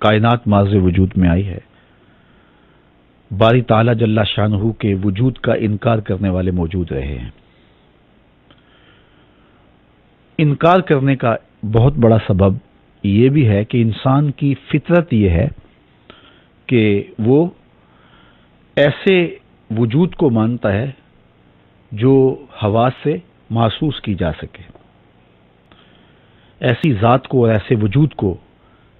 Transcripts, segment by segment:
کائنات ماضی وجود میں آئی ہے، باری تعالی جل شانہ کے وجود کا انکار کرنے والے موجود رہے ہیں۔ انکار کرنے کا بہت بڑا سبب یہ بھی ہے کہ انسان کی فطرت یہ ہے کہ وہ ایسے وجود کو مانتا ہے جو حواس سے محسوس کی جا سکے، ایسی ذات کو اور ایسے وجود کو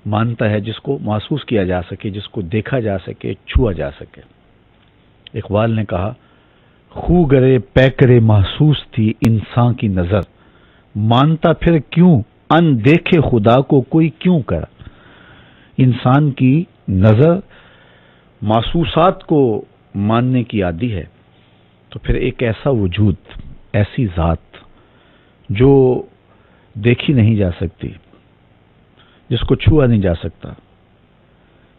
مانتا ہے جس کو محسوس کیا جا سکے، جس کو دیکھا جا سکے، چھوا جا سکے۔ اقبال نے کہا، خو گرے پیکرے محسوس تھی انسان کی نظر، مانتا پھر کیوں ان دیکھے خدا کو کوئی کیوں کر۔ انسان کی نظر محسوسات کو ماننے کی عادی ہے، تو پھر ایک ایسا وجود، ایسی ذات جو دیکھی نہیں جا سکتی، جس کو چھوا نہیں جا سکتا،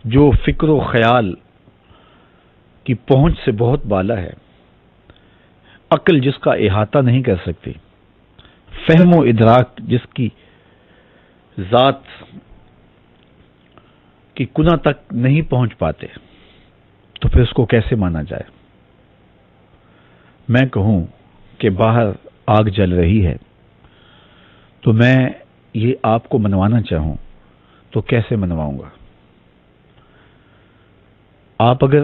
جو فکر و خیال کی پہنچ سے بہت بالا ہے، عقل جس کا احاطہ نہیں کر سکتی، فہم و ادراک جس کی ذات کی کنہ تک نہیں پہنچ پاتے، تو پھر اس کو کیسے مانا جائے؟ میں کہوں کہ باہر آگ جل رہی ہے تو میں یہ آپ کو منوانا چاہوں تو کیسے منواؤں گا؟ آپ اگر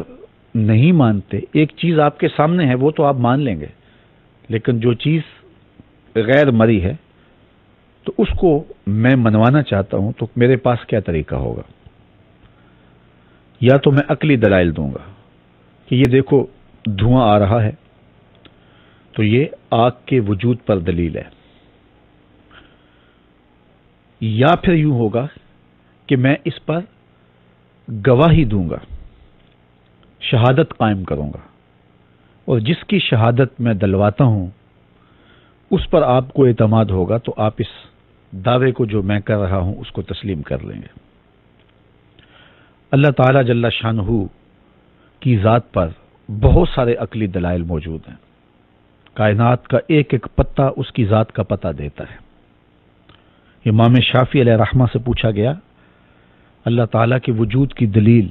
نہیں مانتے، ایک چیز آپ کے سامنے ہے وہ تو آپ مان لیں گے، لیکن جو چیز غیر مری ہے تو اس کو میں منوانا چاہتا ہوں، تو میرے پاس کیا طریقہ ہوگا؟ یا تو میں عقلی دلائل دوں گا کہ یہ دیکھو دھواں آ رہا ہے تو یہ آگ کے وجود پر دلیل ہے، یا پھر یوں ہوگا کہ میں اس پر گواہی دوں گا، شہادت قائم کروں گا، اور جس کی شہادت میں دلواتا ہوں اس پر آپ کو اعتماد ہوگا، تو آپ اس دعوے کو جو میں کر رہا ہوں اس کو تسلیم کر لیں گے۔ اللہ تعالی جل شانہ کی ذات پر بہت سارے عقلی دلائل موجود ہیں، کائنات کا ایک ایک پتا اس کی ذات کا پتہ دیتا ہے۔ امام شافعی علیہ رحمہ سے پوچھا گیا اللہ تعالیٰ کے وجود کی دلیل،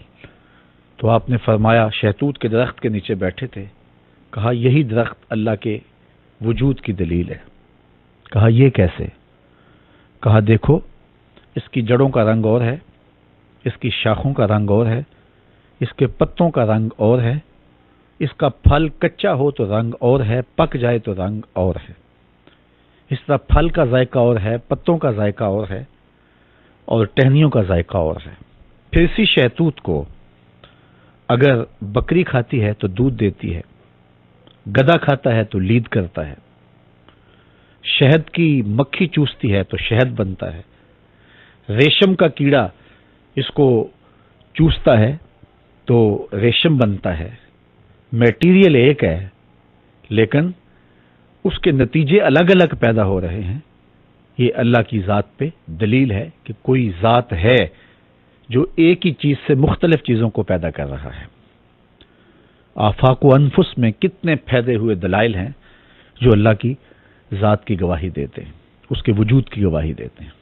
تو آپ نے فرمایا شہتوت کے درخت کے نیچے بیٹھے تھے، کہا یہی درخت اللہ کے وجود کی دلیل ہے۔ کہا یہ کیسے؟ کہا دیکھو اس کی جڑوں کا رنگ اور ہے، اس کی شاخوں کا رنگ اور ہے، اس کے پتوں کا رنگ اور ہے، اس کا پھل کچا ہو تو رنگ اور ہے، پک جائے تو رنگ اور ہے۔ اس طرح پھل کا ذائقہ اور ہے، پتوں کا ذائقہ اور ہے، اور ٹہنیوں کا ذائقہ اور ہے۔ پھر اسی شہتوت کو اگر بکری کھاتی ہے تو دودھ دیتی ہے، گدھا کھاتا ہے تو لید کرتا ہے، شہد کی مکھی چوستی ہے تو شہد بنتا ہے، ریشم کا کیڑا اس کو چوستا ہے تو ریشم بنتا ہے۔ میٹیریل ایک ہے لیکن اس کے نتیجے الگ الگ پیدا ہو رہے ہیں۔ یہ اللہ کی ذات پہ دلیل ہے کہ کوئی ذات ہے جو ایک ہی چیز سے مختلف چیزوں کو پیدا کر رہا ہے۔ آفاق و انفس میں کتنے پھیلے ہوئے دلائل ہیں جو اللہ کی ذات کی گواہی دیتے ہیں، اس کے وجود کی گواہی دیتے ہیں۔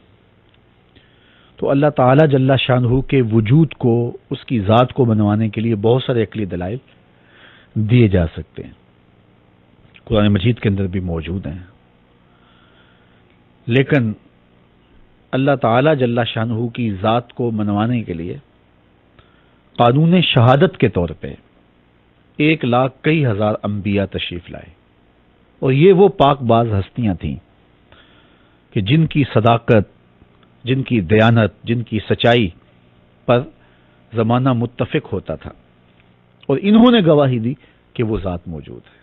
تو اللہ تعالی جل شانہ کے وجود کو، اس کی ذات کو منوانے کے لیے بہت سارے عقلی دلائل دیے جا سکتے ہیں، قرآن مجید کے اندر بھی موجود ہیں، لیکن اللہ تعالی جل شانہ کی ذات کو منوانے کے لیے قانون شہادت کے طور پہ 1,00,000 کئی ہزار انبیاء تشریف لائے، اور یہ وہ پاک باز ہستیاں تھیں کہ جن کی صداقت، جن کی دیانت، جن کی سچائی پر زمانہ متفق ہوتا تھا، اور انہوں نے گواہی دی کہ وہ ذات موجود ہے۔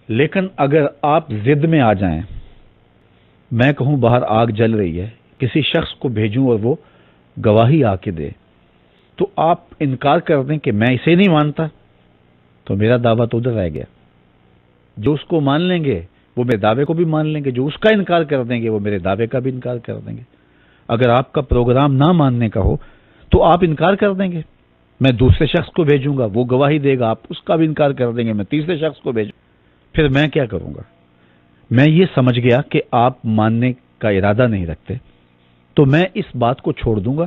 لیکن اگر آپ ضد میں آ جائیں، میں کہوں باہر آگ جل رہی ہے، کسی شخص کو بھیجوں اور وہ گواہی آ کے دے، تو آپ انکار کر دیں کہ میں اسے نہیں مانتا، تو میرا دعویٰ تو ادھر رہ گیا۔ جو اس کو مان لیں گے وہ میرے دعوے کو بھی مان لیں گے، جو اس کا انکار کر دیں گے وہ میرے دعوے کا بھی انکار کر دیں گے۔ اگر آپ کا پروگرام نہ ماننے کا ہو تو آپ انکار کر دیں گے، میں دوسرے شخص کو بھیجوں گا، وہ گواہی دے گا، آپ اس کا بھی انکار کر دیں گے، میں تیسرے شخص کو بھیجوں، پھر میں کیا کروں گا؟ میں یہ سمجھ گیا کہ آپ ماننے کا ارادہ نہیں رکھتے، تو میں اس بات کو چھوڑ دوں گا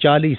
40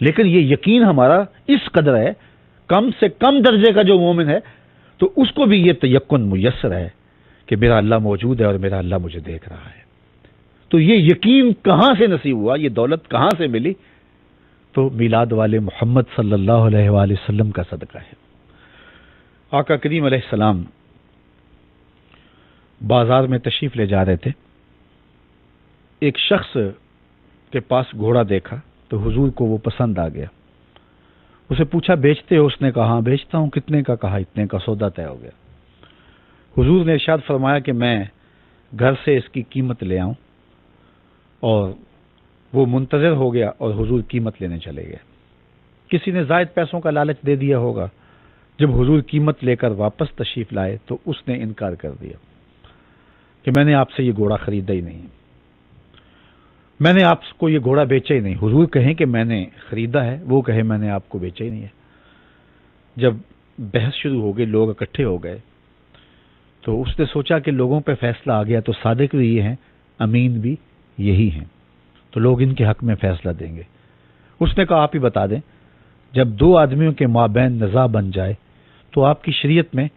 لیکن یہ یقین ہمارا اس قدر ہے، کم سے کم درجے کا جو مومن ہے تو اس کو بھی یہ تیقن میسر ہے کہ میرا اللہ موجود ہے اور میرا اللہ مجھے دیکھ رہا ہے۔ تو یہ یقین کہاں سے نصیب ہوا، یہ دولت کہاں سے ملی؟ تو میلاد والے محمد صلی اللہ علیہ وآلہ وسلم کا صدقہ ہے۔ آقا کریم علیہ السلام بازار میں تشریف لے جا رہے تھے، ایک شخص کے پاس گھوڑا دیکھا تو حضور کو وہ پسند آ گیا۔ اسے پوچھا بیچتے ہو؟ اس نے کہا ہاں بیچتا ہوں۔ کتنے کا؟ کہا اتنے کا۔ سودا طے ہو گیا۔ حضور نے ارشاد فرمایا کہ میں گھر سے اس کی قیمت لے آؤں، اور وہ منتظر ہو گیا اور حضور قیمت لینے چلے گئے۔ کسی نے زائد پیسوں کا لالچ دے دیا ہوگا، جب حضور قیمت لے کر واپس تشریف لائے تو اس نے انکار کر دیا کہ میں نے آپ سے یہ گھوڑا خریدا ہی نہیں، میں نے آپ کو یہ گھوڑا بیچا ہی نہیں۔ حضور کہیں کہ میں نے خریدا ہے، وہ کہے میں نے آپ کو بیچا ہی نہیں ہے۔ جب بحث شروع ہو گئی، لوگ اکٹھے ہو گئے، تو اس نے سوچا کہ لوگوں پہ فیصلہ آ گیا تو صادق بھی یہ ہیں، امین بھی یہی ہیں، تو لوگ ان کے حق میں فیصلہ دیں گے۔ اس نے کہا آپ ہی بتا دیں، جب دو آدمیوں کے مابین نزاع بن جائے تو آپ کی شریعت میں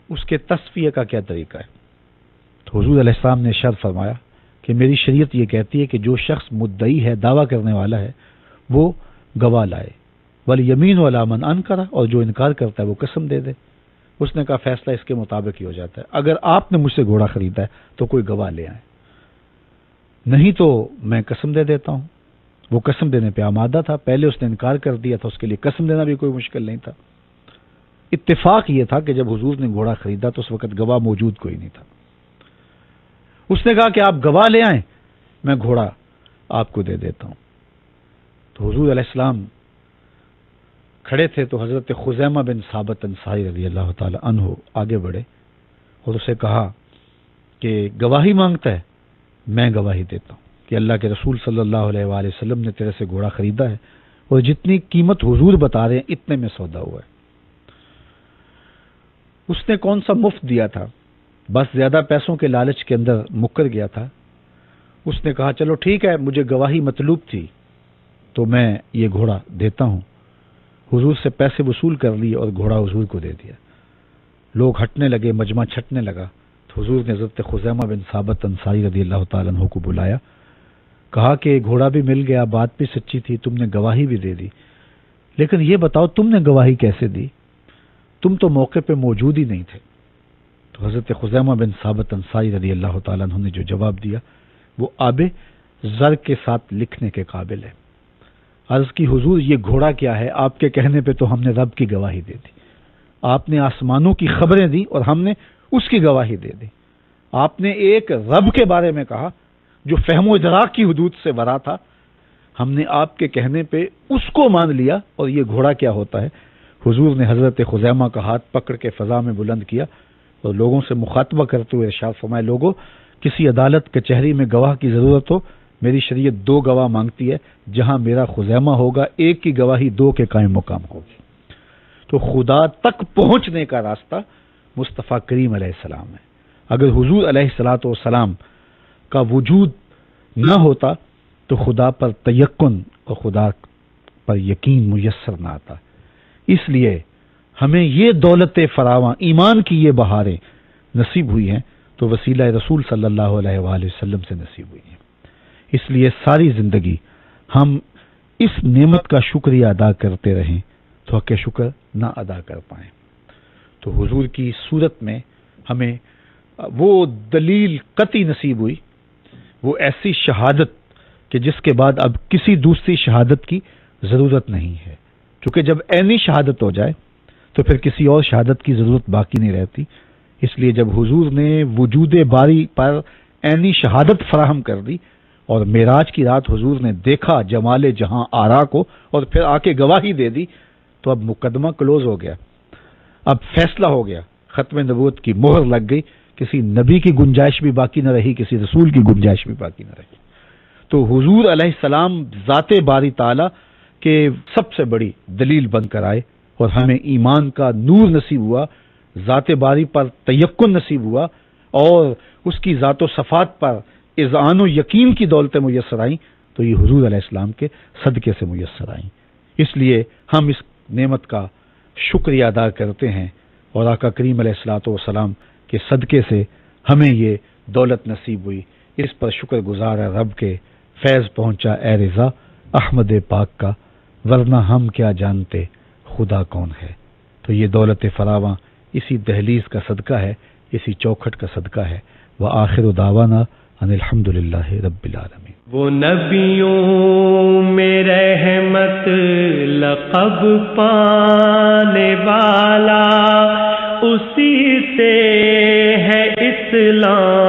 اس کے تصفیہ کا کیا طریقہ ہے؟ تو حضور علیہ السلام نے ارشاد فرمایا کہ میری شریعت یہ کہتی ہے کہ جو شخص مدعی ہے، دعویٰ کرنے والا ہے، وہ گواہ لائے، والیمین علی من انکر، اور جو انکار کرتا ہے وہ قسم دے دے۔ اس نے کہا فیصلہ اس کے مطابق ہی ہو جاتا ہے، اگر آپ نے مجھ سے گھوڑا خریدا ہے تو کوئی گواہ لے آئے، نہیں تو میں قسم دے دیتا ہوں۔ وہ قسم دینے پہ آمادہ تھا، پہلے اس نے انکار کر دیا تھا، اس کے لیے قسم دینا بھی کوئی مشکل نہیں تھا۔ اتفاق یہ تھا کہ جب حضور نے گھوڑا خریدا تو اس وقت گواہ موجود کوئی نہیں تھا۔ اس نے کہا کہ آپ گواہ لے آئیں، میں گھوڑا آپ کو دے دیتا ہوں۔ تو حضور علیہ السلام کھڑے تھے تو حضرت خزیمہ بن ثابت انصاری رضی اللہ تعالی عنہ آگے بڑھے اور اسے کہا کہ گواہی مانگتا ہے، میں گواہی دیتا ہوں کہ اللہ کے رسول صلی اللہ علیہ وآلہ وسلم نے تیرے سے گھوڑا خریدا ہے، اور جتنی قیمت حضور بتا رہے ہیں اتنے میں سودا ہوا ہے۔ اس نے کون سا مفت دیا تھا، بس زیادہ پیسوں کے لالچ کے اندر مکر گیا تھا۔ اس نے کہا چلو ٹھیک ہے، مجھے گواہی مطلوب تھی تو میں یہ گھوڑا دیتا ہوں۔ حضور سے پیسے وصول کر لیے اور گھوڑا حضور کو دے دیا۔ لوگ ہٹنے لگے، مجمع چھٹنے لگا، تو حضور نے حضرت خزیمہ بن ثابت انصاری رضی اللہ تعالیٰ عنہ کو بلایا، کہا کہ گھوڑا بھی مل گیا، بات بھی سچی تھی، تم نے گواہی بھی دے دی، لیکن یہ بتاؤ تم نے گواہی کیسے دی؟ تم تو موقع پہ موجود ہی نہیں تھے۔ تو حضرت خزیمہ بن ثابت انصاری رضی اللہ تعالیٰ عنہ نے جو جواب دیا وہ آب زر کے ساتھ لکھنے کے قابل ہے۔ عرض کی حضور یہ گھوڑا کیا ہے؟ آپ کے کہنے پہ تو ہم نے رب کی گواہی دے دی، آپ نے آسمانوں کی خبریں دی اور ہم نے اس کی گواہی دے دی۔ آپ نے ایک رب کے بارے میں کہا جو فہم و ادراک کی حدود سے ورا تھا، ہم نے آپ کے کہنے پہ اس کو مان لیا، اور یہ گھوڑا کیا ہوتا ہے؟ حضور نے حضرت خزیمہ کا ہاتھ پکڑ کے فضا میں بلند کیا اور لوگوں سے مخاطبہ کرتے ہوئے ارشاد فرمایا، لوگوں کسی عدالت کچہری میں گواہ کی ضرورت ہو، میری شریعت دو گواہ مانگتی ہے، جہاں میرا خزیمہ ہوگا ایک کی گواہی دو کے قائم مقام ہوگی۔ تو خدا تک پہنچنے کا راستہ مصطفیٰ کریم علیہ السلام ہے۔ اگر حضور علیہ الصلوۃ والسلام کا وجود نہ ہوتا تو خدا پر تیقن اور خدا پر یقین میسر نہ آتا۔ اس لیے ہمیں یہ دولت فراواں، ایمان کی یہ بہاریں نصیب ہوئی ہیں تو وسیلہ رسول صلی اللہ علیہ وآلہ وسلم سے نصیب ہوئی ہیں۔ اس لیے ساری زندگی ہم اس نعمت کا شکریہ ادا کرتے رہیں تو حق شکر نہ ادا کر پائیں۔ تو حضور کی صورت میں ہمیں وہ دلیل قطعی نصیب ہوئی، وہ ایسی شہادت کہ جس کے بعد اب کسی دوسری شہادت کی ضرورت نہیں ہے، کیونکہ جب عینی شہادت ہو جائے تو پھر کسی اور شہادت کی ضرورت باقی نہیں رہتی۔ اس لیے جب حضور نے وجود باری پر عینی شہادت فراہم کر دی اور معراج کی رات حضور نے دیکھا جمال جہاں آرا کو اور پھر آ کے گواہی دے دی، تو اب مقدمہ کلوز ہو گیا، اب فیصلہ ہو گیا، ختم نبوت کی مہر لگ گئی، کسی نبی کی گنجائش بھی باقی نہ رہی، کسی رسول کی گنجائش بھی باقی نہ رہی۔ تو حضور علیہ السلام ذات باری تعالی کے سب سے بڑی دلیل بن کر آئے اور ہمیں ایمان کا نور نصیب ہوا، ذات باری پر تیقن نصیب ہوا، اور اس کی ذات و صفات پر اذعان و یقین کی دولتیں میسر آئیں، تو یہ حضور علیہ السلام کے صدقے سے میسر آئیں۔ اس لیے ہم اس نعمت کا شکریہ ادا کرتے ہیں اور آقا کریم علیہ الصلوۃ والسلام کے صدقے سے ہمیں یہ دولت نصیب ہوئی، اس پر شکر گزار ہے رب کے فیض پہنچا اے رضا احمد پاک کا، ورنہ ہم کیا جانتے خدا کون ہے۔ تو یہ دولت فراواں اسی دہلیز کا صدقہ ہے، اسی چوکھٹ کا صدقہ ہے۔ وآخر دعوانا ان الحمدللہ رب العالمین۔ وہ نبیوں میں رحمت لقب پانے والا، اسی سے ہے اسلام